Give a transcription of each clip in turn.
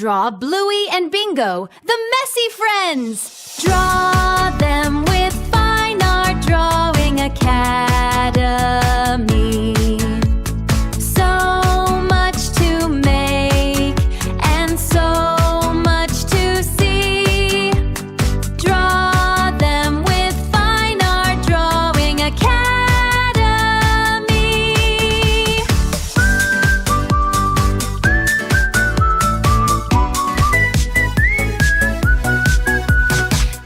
Draw Bluey and Bingo, the messy friends. Draw them with FineArt Drawing Academy. So much to make and so much to see. Draw them with FineArt Drawing Academy.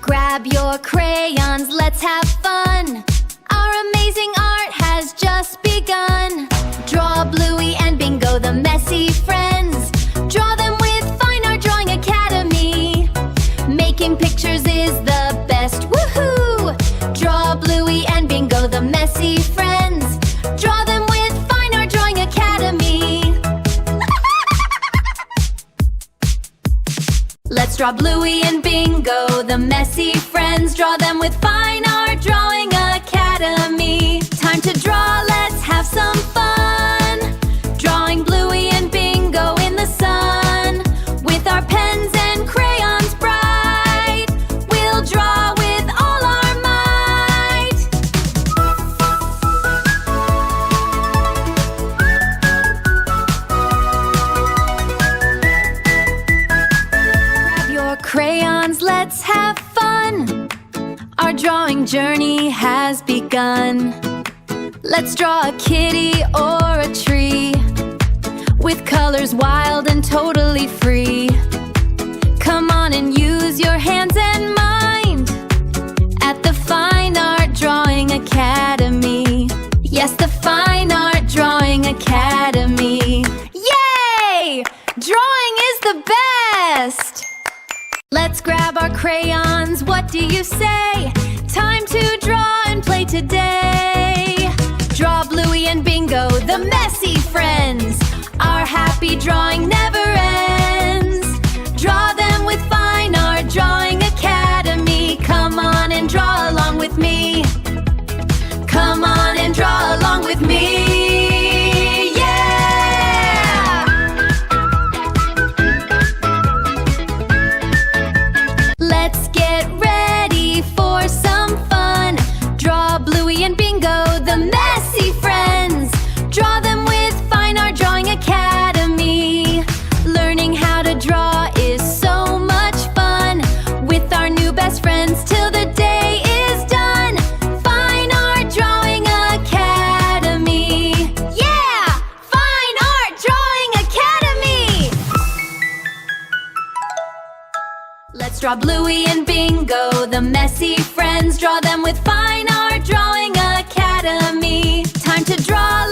Grab your crayons, let's have fun. Our amazing art has just begun. Draw Bluey and Bingo, the messy friends. Draw them with FineArt Drawing Academy. Making pictures is the best, woohoo! Draw Bluey and Bingo, the messy friends. Draw them with FineArt Drawing Academy. Let's draw Bluey and Bingo, the messy friends. Draw them with FineArt Drawing Academy. Time to draw, let's have some fun. Drawing Bluey and Bingo in the sun. With our pens and crayons bright, we'll draw with all our might. Grab your crayons, let's have fun. Our drawing journey has begun. Let's draw a kitty or a tree, with colors wild and totally free. Come on and use your hands and mind at the FineArt Drawing Academy. Yes, the FineArt Drawing Academy. Yay! Drawing is the best! Let's grab our crayons, what do you say? Time to draw and play today. Draw Bluey and Bingo, the messy friends. Our happy drawing never ends. Draw them with FineArt Drawing Academy. Come on and draw along with me. Come on and draw along with me. Yeah! Let's get ready for some fun. Draw Bluey and Bingo, the messy friends. Draw them with FineArt Drawing Academy. Learning how to draw is so much fun. With our new best friends till the day is done. FineArt Drawing Academy. Yeah! FineArt Drawing Academy! Let's draw Bluey and Bingo, the messy friends. Draw them with FineArt Drawing Academy. Time to draw.